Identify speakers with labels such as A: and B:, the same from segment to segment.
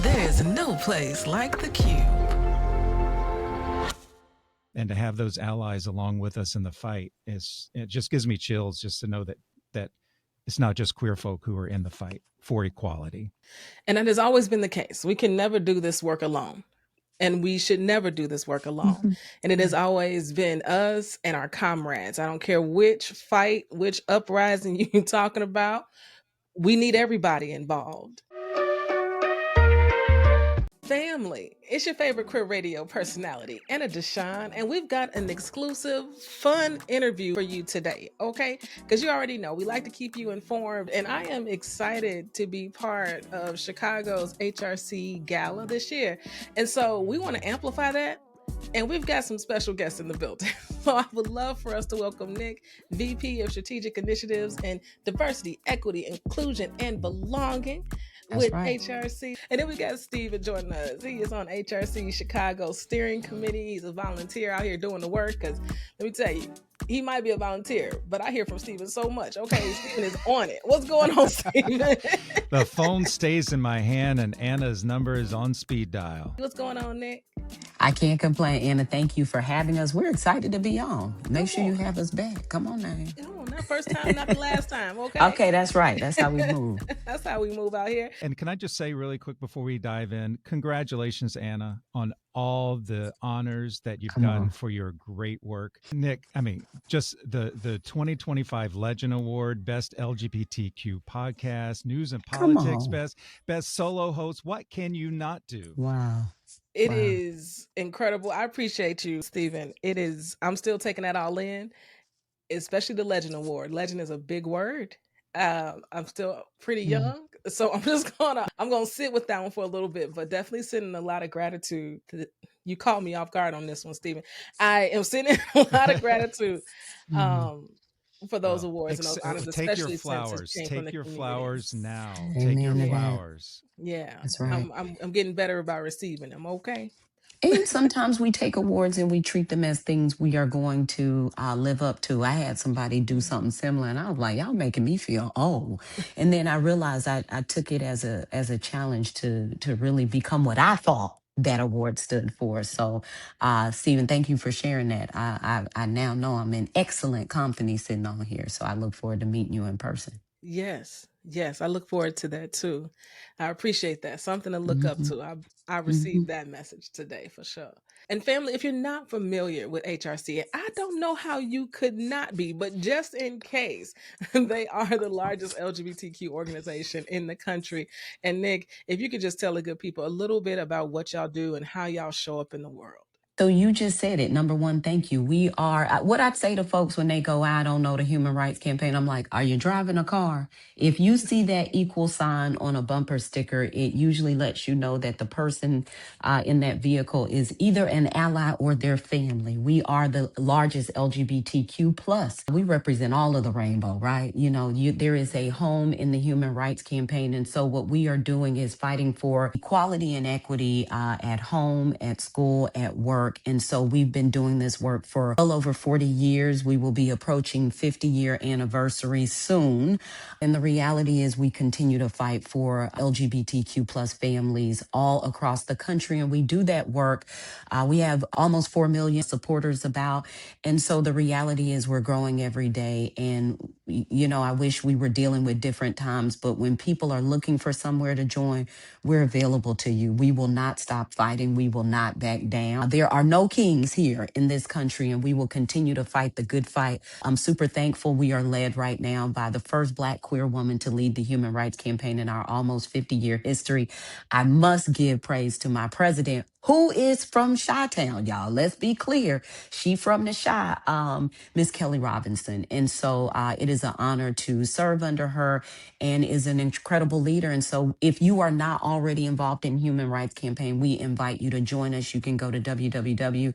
A: There's no place like the Cube.
B: And to have those allies along with us in the fight it just gives me chills just to know that it's not just queer folk who are in the fight for equality.
C: And that has always been the case. We can never do this work alone. And we should never do this work alone. And it has always been us and our comrades. I don't care which fight, which uprising you're talking about. We need everybody involved. Family, it's your favorite queer radio personality, Anna DeShawn, and we've got an exclusive, fun interview for you today, okay? Because you already know we like to keep you informed, and I am excited to be part of Chicago's HRC Gala this year. And so we want to amplify that, and we've got some special guests in the building. So I would love for us to welcome Nick, VP of Strategic Initiatives and Diversity, Equity, Inclusion, and Belonging.
D: That's
C: with
D: right.
C: HRC. And then we got Steven joining us. He is on HRC Chicago Steering Committee. He's a volunteer out here doing the work because let me tell you, he might be a volunteer, but I hear from Steven so much. Okay, Steven is on it. What's going on, Steven?
B: The phone stays in my hand and Anna's number is on speed dial.
C: What's going on, Nick?
D: I can't complain, Anna. Thank you for having us. We're excited to be on. Make sure you have us back. Come on now.
C: Come on, not first time, not the last time, okay?
D: Okay, that's right. That's how we move.
C: That's how we move out here.
B: And can I just say really quick before we dive in, congratulations, Anna, on all the honors that you've gotten for your great work. Nick, I mean, just the 2025 Legend Award, Best LGBTQ Podcast, News and Politics, best solo host. What can you not do?
D: Wow.
C: It is incredible. I appreciate you, Steven. I'm still taking that all in, especially the Legend Award. Legend is a big word. I'm still pretty young, so I'm gonna sit with that one for a little bit, but definitely sending a lot of gratitude. You caught me off guard on this one, Steven. I am sending a lot of gratitude for those awards and those honors,
B: take
C: especially
B: your flowers. Take your flowers now. Take your flowers.
C: Yeah,
D: that's right.
C: I'm getting better about receiving them. Okay.
D: And sometimes we take awards and we treat them as things we are going to live up to. I had somebody do something similar, and I was like, "Y'all making me feel old." And then I realized I took it as a challenge to really become what I thought that award stood for. So, Stephen, thank you for sharing that. I now know I'm in excellent company sitting on here. So I look forward to meeting you in person.
C: Yes, I look forward to that too. I appreciate that. Something to look up to. I received that message today for sure. And family, if you're not familiar with HRC, I don't know how you could not be, but just in case, they are the largest LGBTQ organization in the country. And Nick, if you could just tell the good people a little bit about what y'all do and how y'all show up in the world.
D: So you just said it. Number one, thank you. We are, what I'd say to folks when they go, I don't know the Human Rights Campaign, I'm like, are you driving a car? If you see that equal sign on a bumper sticker, it usually lets you know that the person in that vehicle is either an ally or their family. We are the largest LGBTQ plus. We represent all of the rainbow, right? You know, there is a home in the Human Rights Campaign. And so what we are doing is fighting for equality and equity at home, at school, at work. And so we've been doing this work for well over 40 years. We will be approaching 50-year anniversary soon. And the reality is we continue to fight for LGBTQ plus families all across the country. And we do that work. We have almost 4 million supporters about. And so the reality is we're growing every day. And, you know, I wish we were dealing with different times, but when people are looking for somewhere to join, we're available to you. We will not stop fighting. We will not back down. There are no kings here in this country, and we will continue to fight the good fight. I'm super thankful we are led right now by the first Black queer woman to lead the Human Rights Campaign in our almost 50-year history. I must give praise to my president, who is from Chi-Town, y'all. Let's be clear. She from the Chi, Miss Kelly Robinson. And so it is an honor to serve under her and is an incredible leader. And so if you are not already involved in Human Rights Campaign, we invite you to join us. You can go to www.hrc.org.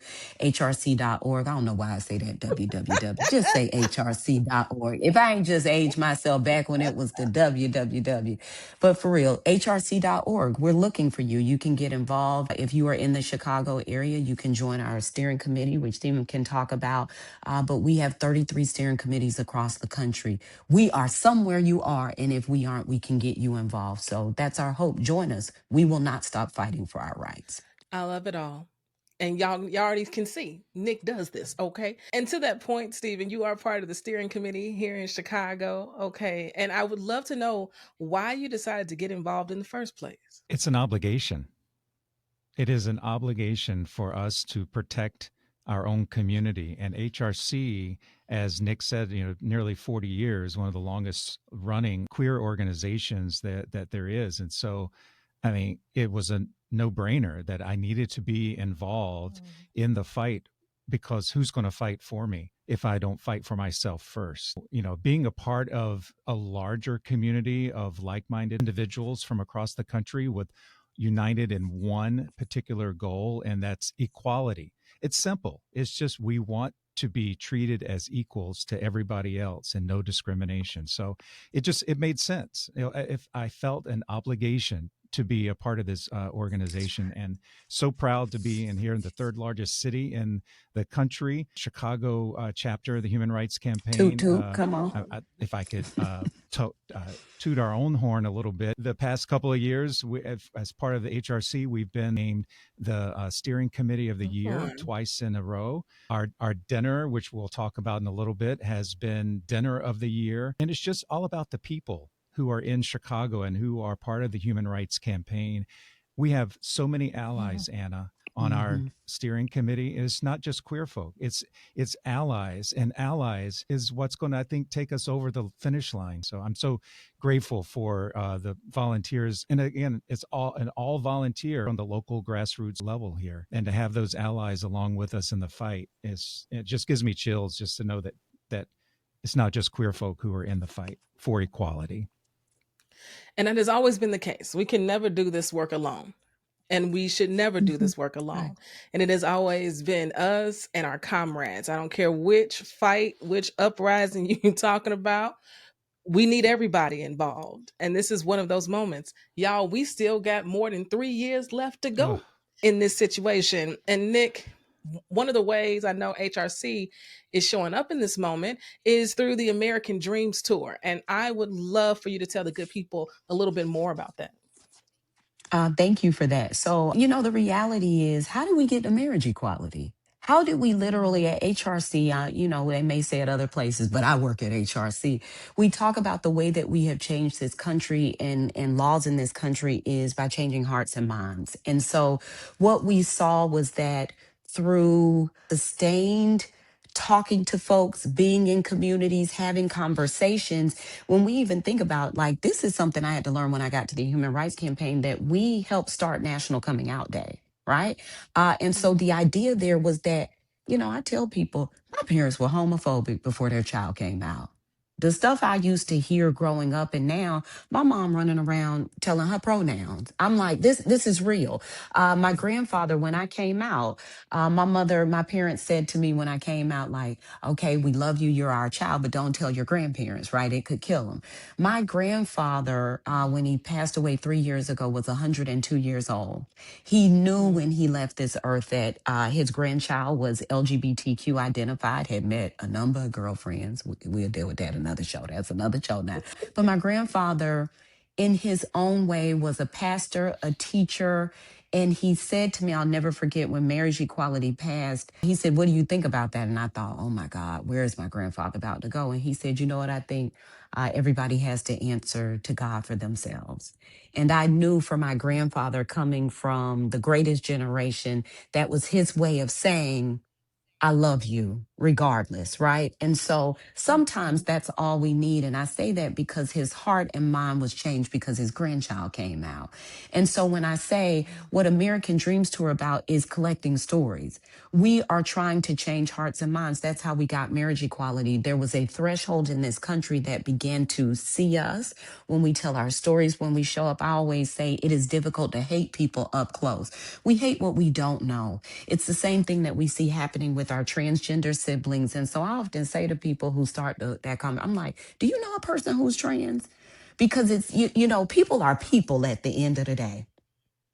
D: I don't know why I say that, www. Just say hrc.org. If I ain't just aged myself back when it was the www. But for real, hrc.org. We're looking for you. You can get involved. If you are are in the Chicago area, you can join our steering committee, which Stephen can talk about. But we have 33 steering committees across the country. We are somewhere you are, and if we aren't, we can get you involved. So that's our hope. Join us. We will not stop fighting for our rights.
C: I love it all. And y'all already can see Nick does this, okay? And to that point, Stephen, you are part of the steering committee here in Chicago, okay? And I would love to know why you decided to get involved in the first place.
B: It's an obligation. It is an obligation for us to protect our own community. And HRC, as Nick said, nearly 40 years, one of the longest running queer organizations that there is. And so, I mean, it was a no-brainer that I needed to be involved in the fight, because who's going to fight for me if I don't fight for myself first? Being a part of a larger community of like-minded individuals from across the country with united in one particular goal, and that's equality. It's simple. It's just we want to be treated as equals to everybody else and no discrimination. So it made sense. If I felt an obligation to be a part of this organization, and so proud to be in here in the third largest city in the country, Chicago chapter of the Human Rights Campaign.
D: Come on.
B: If I could toot our own horn a little bit. The past couple of years, as part of the HRC, we've been named the steering committee of the year twice in a row. Our dinner, which we'll talk about in a little bit, has been dinner of the year. And it's just all about the people who are in Chicago and who are part of the Human Rights Campaign. We have so many allies, Anna, on our steering committee. It's not just queer folk, it's allies, and allies is what's going to, I think, take us over the finish line. So I'm so grateful for the volunteers. And again, it's an all volunteer on the local grassroots level here. And to have those allies along with us in the fight, it just gives me chills just to know that it's not just queer folk who are in the fight for equality.
C: And that has always been the case. We can never do this work alone. And we should never do this work alone. Right. And it has always been us and our comrades. I don't care which fight, which uprising you're talking about. We need everybody involved. And this is one of those moments. Y'all, we still got more than 3 years left to go in this situation. And Nick, one of the ways I know HRC is showing up in this moment is through the American Dreams Tour. And I would love for you to tell the good people a little bit more about that.
D: Thank you for that. So, the reality is, how do we get to marriage equality? How did we literally at HRC, they may say at other places, but I work at HRC. We talk about the way that we have changed this country and laws in this country is by changing hearts and minds. And so what we saw was that through sustained talking to folks, being in communities, having conversations, when we even think about, like, this is something I had to learn when I got to the Human Rights Campaign, that we helped start National Coming Out Day, right? And so the idea there was that, I tell people, my parents were homophobic before their child came out. The stuff I used to hear growing up, and now my mom running around telling her pronouns. I'm like, this is real. My grandfather, when I came out, my parents said to me when I came out, like, okay, we love you, you're our child, but don't tell your grandparents, right? It could kill them. My grandfather, when he passed away 3 years ago, was 102 years old. He knew when he left this earth that his grandchild was LGBTQ identified, had met a number of girlfriends. We'll deal with that another show. That's another show now. But my grandfather, in his own way, was a pastor, a teacher. And he said to me, I'll never forget, when marriage equality passed, he said, what do you think about that? And I thought, oh my God, where is my grandfather about to go? And he said, you know what, I think everybody has to answer to God for themselves. And I knew for my grandfather, coming from the greatest generation, that was his way of saying, I love you regardless, right? And so sometimes that's all we need. And I say that because his heart and mind was changed because his grandchild came out. And so when I say what American Dreams Tour about is collecting stories, we are trying to change hearts and minds. That's how we got marriage equality. There was a threshold in this country that began to see us when we tell our stories, when we show up. I always say it is difficult to hate people up close. We hate what we don't know. It's the same thing that we see happening with our transgender siblings. And so I often say to people who start that comment, I'm like, do you know a person who's trans? Because it's, people are people at the end of the day.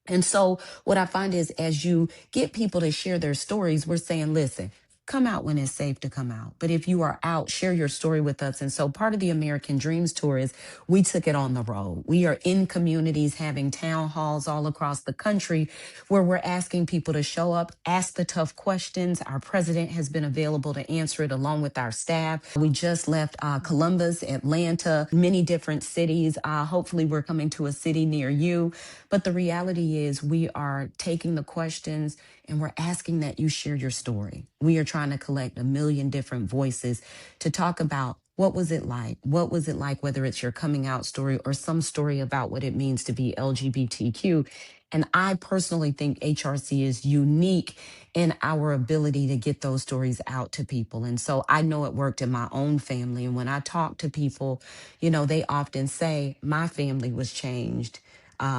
D: And so what I find is as you get people to share their stories, we're saying, listen, come out when it's safe to come out. But if you are out, share your story with us. And so part of the American Dreams Tour is we took it on the road. We are in communities having town halls all across the country where we're asking people to show up, ask the tough questions. Our president has been available to answer it along with our staff. We just left Columbus, Atlanta, many different cities. Hopefully we're coming to a city near you. But the reality is we are taking the questions and we're asking that you share your story. We are trying to collect 1 million different voices to talk about what was it like? What was it like, whether it's your coming out story or some story about what it means to be LGBTQ. And I personally think HRC is unique in our ability to get those stories out to people. And so I know it worked in my own family. And when I talk to people, they often say, my family was changed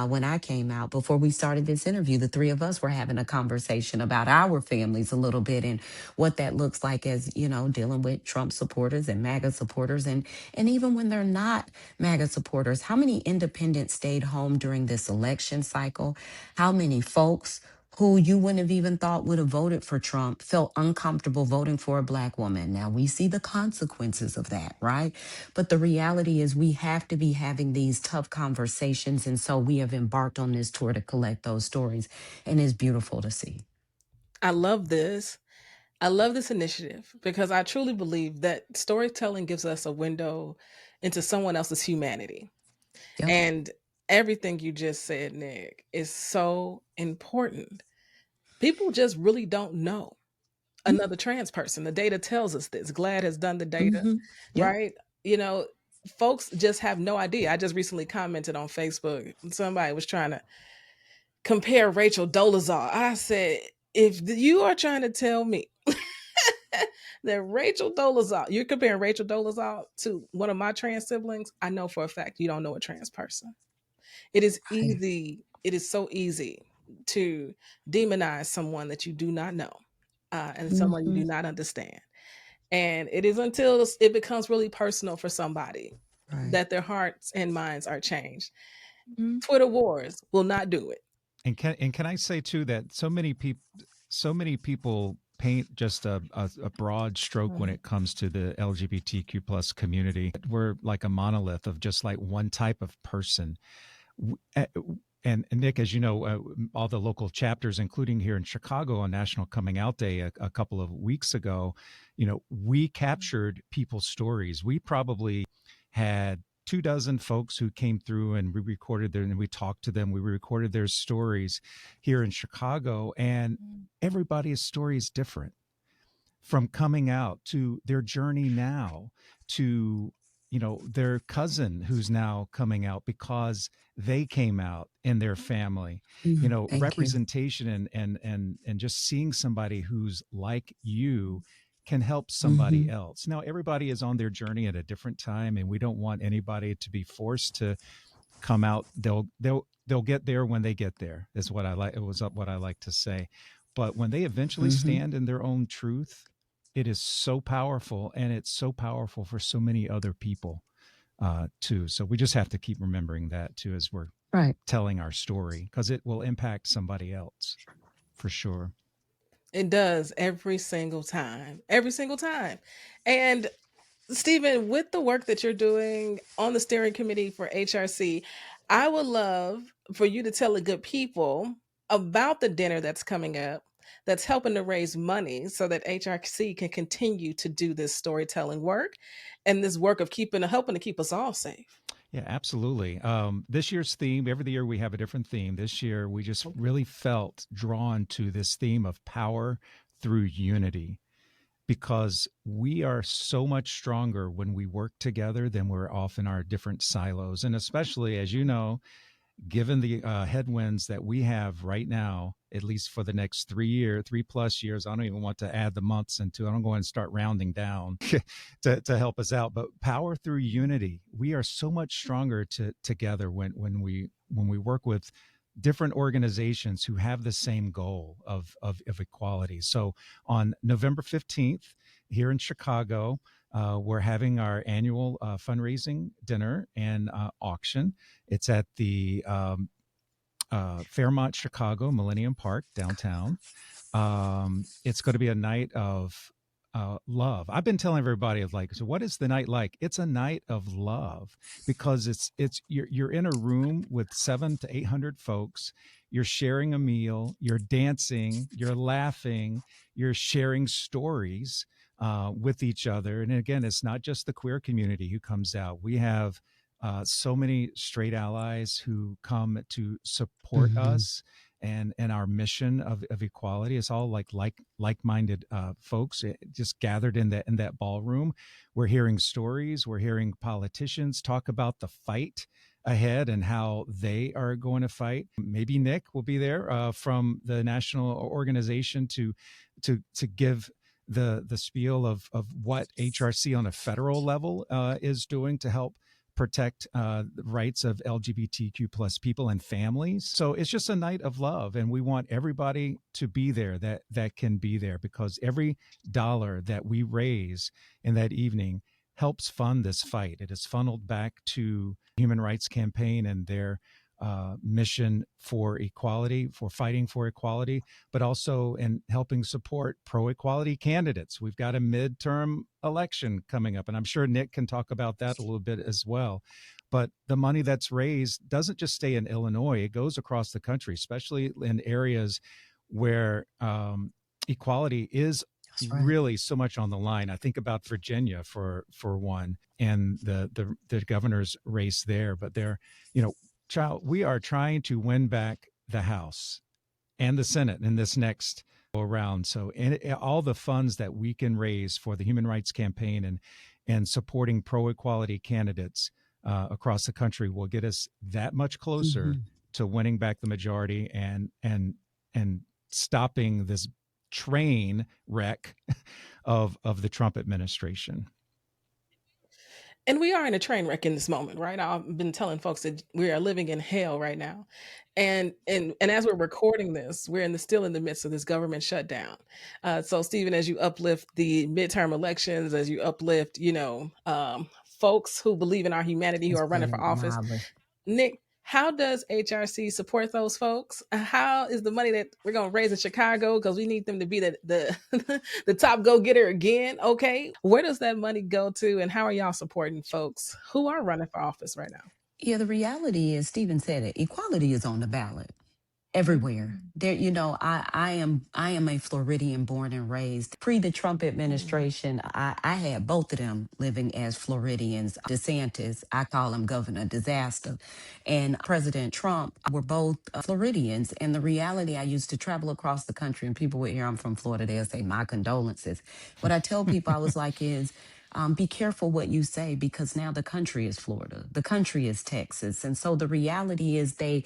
D: when I came out. Before we started this interview, the three of us were having a conversation about our families a little bit and what that looks like as, dealing with Trump supporters and MAGA supporters. And even when they're not MAGA supporters, how many independents stayed home during this election cycle? How many folks who you wouldn't have even thought would have voted for Trump felt uncomfortable voting for a Black woman? Now we see the consequences of that, right? But the reality is we have to be having these tough conversations. And so we have embarked on this tour to collect those stories. And it's beautiful to see.
C: I love this. I love this initiative because I truly believe that storytelling gives us a window into someone else's humanity.
D: Yep.
C: And everything you just said, Nick, is so important. People just really don't know another trans person. The data tells us this. GLAD has done the data,
D: Mm-hmm. Yep.
C: right? Folks just have no idea. I just recently commented on Facebook. Somebody was trying to compare Rachel Dolezal. I said, if you are trying to tell me that Rachel Dolezal, you're comparing Rachel Dolezal to one of my trans siblings, I know for a fact you don't know a trans person. It is
D: Right.
C: easy. It is so easy to demonize someone that you do not know and someone you
D: Mm-hmm.
C: do not understand. And it is until it becomes really personal for somebody
D: Right.
C: that their hearts and minds are changed.
D: Mm-hmm.
C: Twitter wars will not do it.
B: And can I say too that so many people paint just a broad stroke when
C: Mhm.
B: it comes to the LGBTQ plus community. We're like a monolith of just like one type of person. And Nick, as you know, all the local chapters, including here in Chicago on National Coming Out Day a couple of weeks ago, we captured people's stories. We probably had 24 folks who came through and we recorded and we talked to them. We recorded their stories here in Chicago, and everybody's story is different, from coming out to their journey now to their cousin who's now coming out because they came out in their family.
D: Thank you.
B: Representation and just seeing somebody who's like you can help
D: Mm-hmm.
B: somebody else. Now everybody is on their journey at a different time, and we don't want anybody to be forced to come out. They'll get there when they get there, is what I like. It was what I like to say. But when they eventually
D: Mm-hmm.
B: stand in their own truth, it is so powerful, and it's so powerful for so many other people too. So we just have to keep remembering that too as we're
D: Right.
B: telling our story, because it will impact somebody else for sure.
C: It does every single time. Every single time. And Stephen, with the work that you're doing on the steering committee for HRC, I would love for you to tell the good people about the dinner that's coming up that's helping to raise money so that HRC can continue to do this storytelling work and this work of helping to keep us all safe.
B: Yeah, absolutely. This year's theme, every year we have a different theme. This year we just really felt drawn to this theme of power through unity, because we are so much stronger when we work together than we're off in our different silos. And especially, as you know, given the headwinds that we have right now, at least for the next 3+ years, I don't even want to add the months into, I don't go and start rounding down to help us out. But power through unity, we are so much stronger together when we work with different organizations who have the same goal of equality. So on November 15th here in Chicago, we're having our annual fundraising dinner and auction. It's at the Fairmont, Chicago, Millennium Park, downtown. It's going to be a night of love. I've been telling everybody of like, so what is the night like? It's a night of love because you're in a room with 700 to 800 folks. You're sharing a meal, you're dancing, you're laughing, you're sharing stories with each other. And again, it's not just the queer community who comes out. We have so many straight allies who come to support us and our mission of equality. It's all like-minded folks just gathered in that ballroom. We're hearing stories. We're hearing politicians talk about the fight ahead and how they are going to fight. Maybe Nick will be there from the national organization to give the spiel of what HRC on a federal level is doing to help protect the rights of LGBTQ plus people and families. So it's just a night of love, and we want everybody to be there that can be there, because every dollar that we raise in that evening helps fund this fight. It is funneled back to Human Rights Campaign and their mission for equality, for fighting for equality, but also in helping support pro-equality candidates. We've got a midterm election coming up, and I'm sure Nick can talk about that a little bit as well. But the money that's raised doesn't just stay in Illinois, it goes across the country, especially in areas where equality is really so much on the line. I think about Virginia for one, and the governor's race there, but they're, we are trying to win back the House and the Senate in this next go around. So all the funds that we can raise for the Human Rights Campaign and supporting pro-equality candidates across the country will get us that much closer to winning back the majority and stopping this train wreck of the Trump administration.
C: And we are in a train wreck in this moment, right? I've been telling folks that we are living in hell right now. And as we're recording this, we're still in the midst of this government shutdown. So Stephen, as you uplift the midterm elections, as you uplift, folks who believe in our humanity, who are running for office, Nick, how does HRC support those folks? How is the money that we're going to raise in Chicago, because we need them to be the top go-getter again, okay? Where does that money go to, and how are y'all supporting folks who are running for office right now?
D: Yeah, the reality is, Stephen said it, equality is on the ballot everywhere. There, I am a Floridian born and raised. Pre the Trump administration, I had both of them living as Floridians. DeSantis, I call him Governor Disaster, and President Trump were both Floridians. And the reality, I used to travel across the country, and people would hear I'm from Florida, they'll say my condolences. What I tell people, I was like, is be careful what you say, because now the country is Florida, the country is Texas. And so the reality is they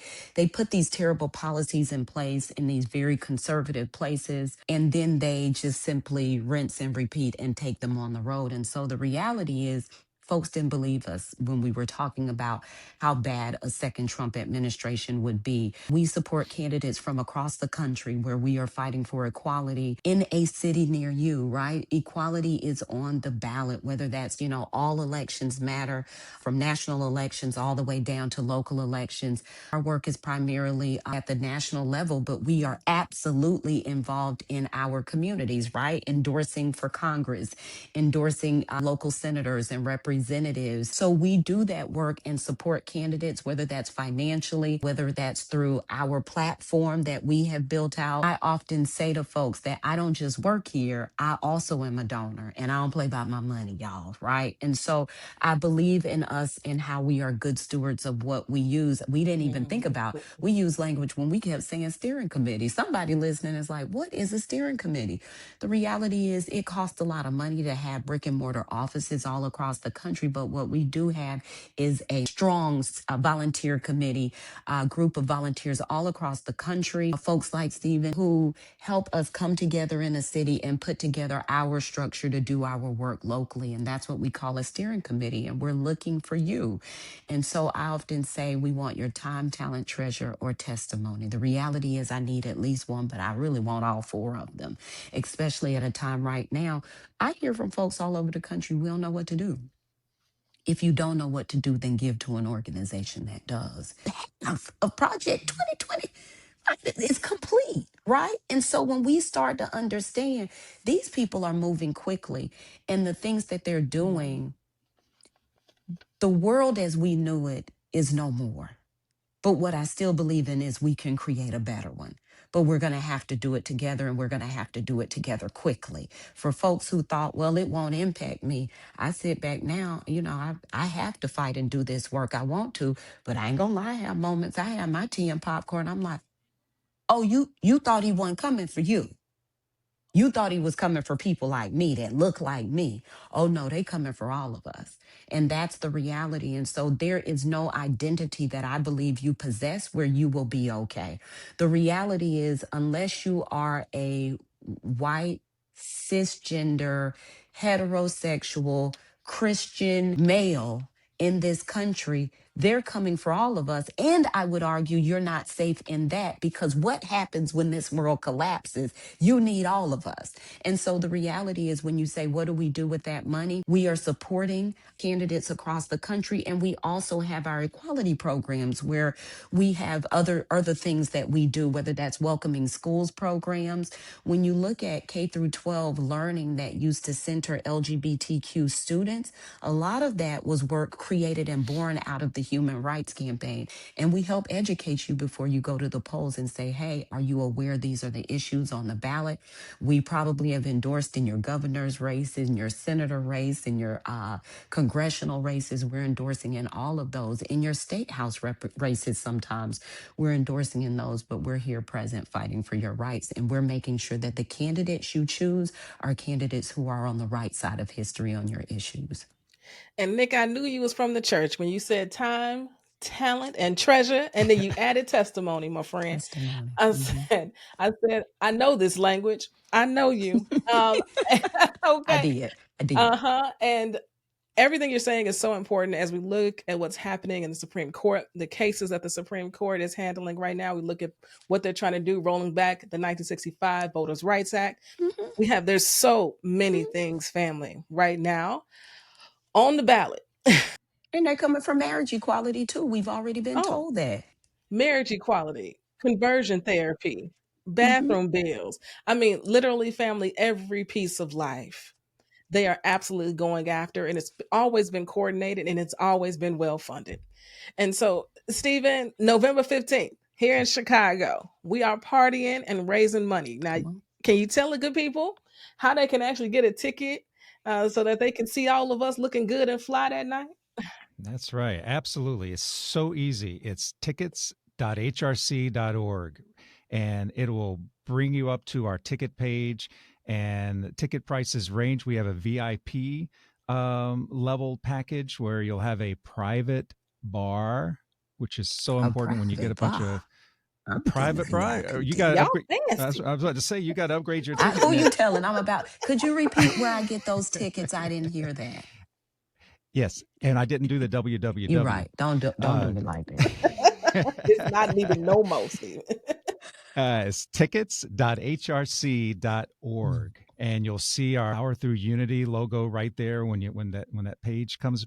D: put these terrible policies in place in these very conservative places, and then they just simply rinse and repeat and take them on the road. And so the reality is, folks didn't believe us when we were talking about how bad a second Trump administration would be. We support candidates from across the country where we are fighting for equality in a city near you, right? Equality is on the ballot, whether that's, all elections matter, from national elections all the way down to local elections. Our work is primarily at the national level, but we are absolutely involved in our communities, right? Endorsing for Congress, endorsing local senators and representatives. So we do that work and support candidates, whether that's financially, whether that's through our platform that we have built out. I often say to folks that I don't just work here, I also am a donor, and I don't play by my money, y'all, right? And so I believe in us and how we are good stewards of what we use. We didn't even think about, we use language when we kept saying steering committee. Somebody listening is like, what is a steering committee? The reality is it costs a lot of money to have brick and mortar offices all across the country, but what we do have is a strong volunteer committee, group of volunteers all across the country, folks like Stephen, who help us come together in a city and put together our structure to do our work locally. And that's what we call a steering committee. And we're looking for you. And so I often say we want your time, talent, treasure, or testimony. The reality is I need at least one, but I really want all four of them, especially at a time right now. I hear from folks all over the country, we don't know what to do. If you don't know what to do, then give to an organization that does. Of Project 2020 It's complete, right? And so when we start to understand these people are moving quickly and the things that they're doing, the world as we knew it is no more. But what I still believe in is we can create a better one. But we're going to have to do it together, and we're going to have to do it together quickly. For folks who thought, well, it won't impact me, I sit back now, I have to fight and do this work. I want to, but I ain't going to lie, I have moments. I have my tea and popcorn. I'm like, oh, you thought he wasn't coming for you. You thought he was coming for people like me that look like me. Oh no, they coming for all of us. And that's the reality. And so there is no identity that I believe you possess where you will be okay. The reality is, unless you are a white, cisgender, heterosexual, Christian male in this country, they're coming for all of us. And I would argue you're not safe in that, because what happens when this world collapses? You need all of us. And so the reality is, when you say, what do we do with that money? We are supporting candidates across the country. And we also have our equality programs where we have other things that we do, whether that's welcoming schools programs. When you look at K through 12 learning that used to center LGBTQ students, a lot of that was work created and born out of the Human Rights Campaign. And we help educate you before you go to the polls and say, hey, are you aware these are the issues on the ballot? We probably have endorsed in your governor's race, in your senator race, in your congressional races. We're endorsing in all of those. In your state house races, sometimes we're endorsing in those, but we're here present fighting for your rights. And we're making sure that the candidates you choose are candidates who are on the right side of history on your issues.
C: And Nick, I knew you was from the church when you said time, talent, and treasure, and then you added testimony, my friend.
D: Testimony.
C: I
D: Mhm.
C: said, I know this language. I know you.
D: I
C: Okay.
D: did. I did.
C: Uh-huh. And everything you're saying is so important as we look at what's happening in the Supreme Court, the cases that the Supreme Court is handling right now. We look at what they're trying to do, rolling back the 1965 Voters' Rights Act.
D: Mhm.
C: There's so many
D: Mhm.
C: things, family, right now on the ballot.
D: And they're coming for marriage equality too. We've already been
C: Oh,
D: told that.
C: marriage equality, conversion therapy,
D: Hmm.
C: bathroom bills. I mean, literally, family, every piece of life they are absolutely going after, and it's always been coordinated and it's always been well funded. And so, Stephen, November 15th, here in Chicago, we are partying and raising money. Now,
D: Come on.
C: can you tell the good people how they can actually get a ticket so that they can see all of us looking good and fly that night?
B: That's right. Absolutely. It's so easy. It's tickets.hrc.org, and it will bring you up to our ticket page, and ticket prices range. We have a VIP level package where you'll have a private bar, which is so
D: A
B: important when you get a
D: private
B: bunch
D: bar.
B: of a
D: I'm
B: private
D: telling
B: bar.
D: y'all can
B: You
D: get.
B: got to
C: Y'all
B: upgrade. I was
C: fancy.
B: about to say, you got to upgrade your ticket,
D: Who you
B: Nick.
D: telling? I'm about. Could you repeat where I get those tickets? I didn't hear that.
B: Yes. And I didn't do the
D: You're
B: www.
D: right. Don't do
B: Uh,
D: me like that.
C: It's not needed no more, Stephen.
B: It's tickets.hrc.org, and you'll see our Power Through Unity logo right there when that page comes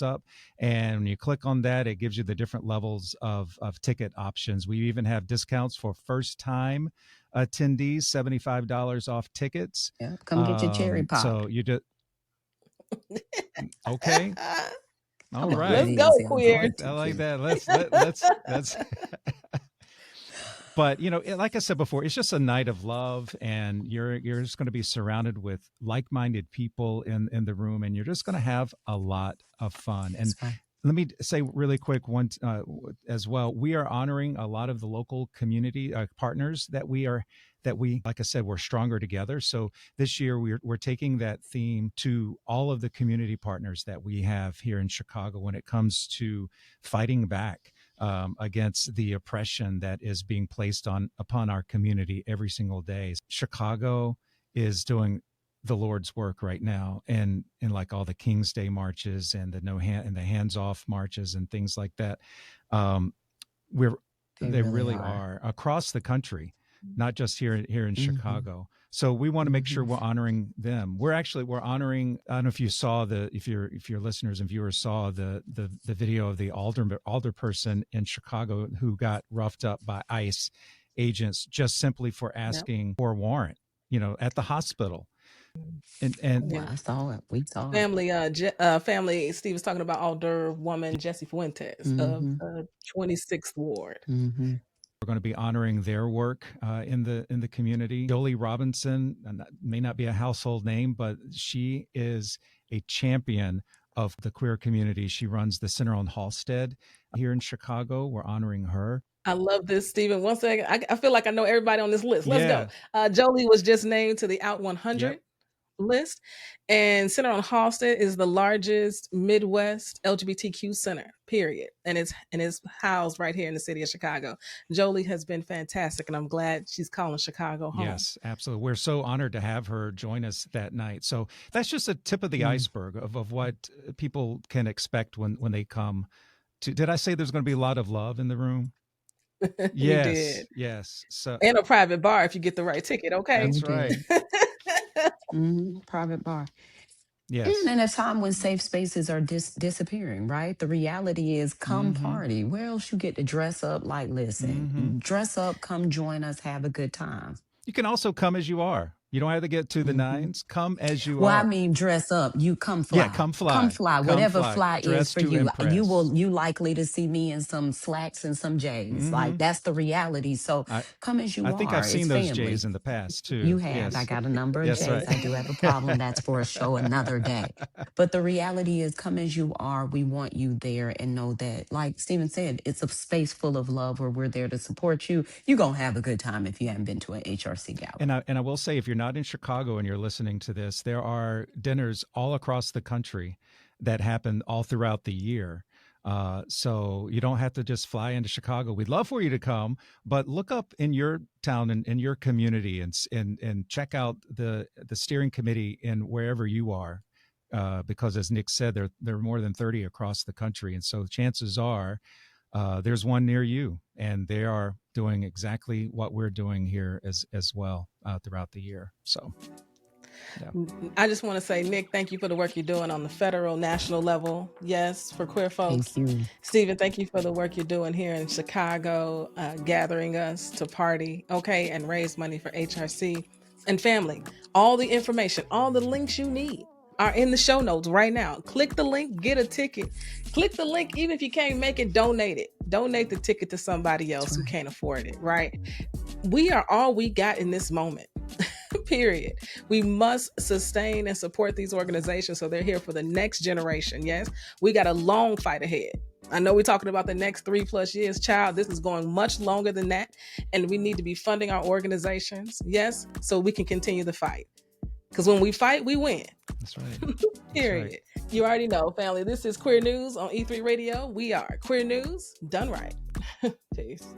B: up, and when you click on that, it gives you the different levels of ticket options. We even have discounts for first time attendees, $75 off tickets.
D: Yeah, come get your cherry pop.
B: So you just okay. All
D: Come on, let
C: Let's
B: right.
D: me
C: go,
D: see. I'm
B: I
C: queers.
D: going
B: like
D: to
B: I like
D: cherry.
B: that. Let's but like I said before, it's just a night of love, and you're just going to be surrounded with like-minded people in the room, and you're just going to have a lot of fun. And
D: That's right.
B: let me say really quick as well, we are honoring a lot of the local community partners that we like I said, we're stronger together. So this year we're taking that theme to all of the community partners that we have here in Chicago when it comes to fighting back against the oppression that is being placed upon our community every single day. Chicago is doing the Lord's work right now, and in like all the King's Day marches and the hands off marches and things like that. Um, we're
D: They
B: they
D: really
B: really
D: are.
B: are across the country, not just here in
D: Mm-hmm.
B: Chicago. So we want to make
D: Mm-hmm.
B: sure we're honoring them. We're honoring. I don't know if you saw if your listeners and viewers saw the video of the alderperson in Chicago who got roughed up by ICE agents just simply for
C: Yep.
B: asking for a warrant, at the hospital. And
D: Well,
C: Yeah.
D: I saw it. We saw it.
C: Family. Steve was talking about older woman Jesse Fuentes of
D: Mm-hmm.
C: 26th Ward.
D: Mm-hmm.
B: we're going to be honoring their work in the community. Jolie Robinson may not be a household name, but she is a champion of the queer community. She runs the Center on Halstead here in Chicago. We're honoring her.
C: I love this, Stephen. One second. I feel like I know everybody on this list. Let's
B: Yeah.
C: go. Jolie was just named to the Out 100
B: Yep.
C: list. And Center on Halstead is the largest Midwest LGBTQ center, period. And it's housed right here in the city of Chicago. Jolie has been fantastic, and I'm glad she's calling Chicago home.
B: Yes, absolutely. We're so honored to have her join us that night. So that's just a tip of the iceberg of what people can expect when they come to. Did I say there's going to be a lot of love in the room? Yes.
C: You did.
B: Yes. So
C: And a private bar if you get the right ticket, okay?
B: that's right.
D: Private bar.
B: Yes.
D: And in a time when safe spaces are disappearing, right? The reality is come party. Where else you get to dress up? Like, listen, dress up, come join us, have a good time.
B: You can also come as you are. You don't have to get to the nines. Come as you are.
D: Well, I mean, dress up. You come fly.
B: Yeah, come fly.
D: Come fly.
B: Come
D: Whatever
B: fly.
D: fly
B: Dress
D: is for
B: to
D: you.
B: impress.
D: You likely to see me in some slacks and some J's. Like, that's the reality. So come as you are.
B: I think I've seen
D: It's
B: those
D: family.
B: J's in the past too.
D: You have.
B: Yes.
D: I got a number of
B: Yes,
D: J's.
B: right.
D: I do have a problem. That's for a show another day. But the reality is, come as you are. We want you there, and know that, like Stephen said, it's a space full of love where we're there to support you. You're going to have a good time if you haven't been to an HRC gala.
B: And I will say, if you're not in Chicago and you're listening to this, there are dinners all across the country that happen all throughout the year. So you don't have to just fly into Chicago. We'd love for you to come, but look up in your town and in your community and check out the steering committee in wherever you are. Because as Nick said, there are more than 30 across the country. And so chances are there's one near you, and they are doing exactly what we're doing here as well throughout the year. So. Yeah.
C: I just want to say, Nick, thank you for the work you're doing on the federal, national level. Yes, for queer folks.
D: Thank you.
C: Stephen, thank you for the work you're doing here in Chicago, gathering us to party, okay, and raise money for HRC. And family, all the information, all the links you need are in the show notes right now. Click the link, get a ticket. Click the link, even if you can't make it, donate it. Donate the ticket to somebody else who can't afford it, right? We are all we got in this moment. Period. We must sustain and support these organizations so they're here for the next generation. Yes, we got a long fight ahead. I know we're talking about the next 3+ years, child. This is going much longer than that. And we need to be funding our organizations, yes, so we can continue the fight. Because when we fight, we win.
B: That's right.
C: Period.
B: That's right.
C: You already know, family. This is Queer News on E3 Radio. We are Queer News done right. Peace.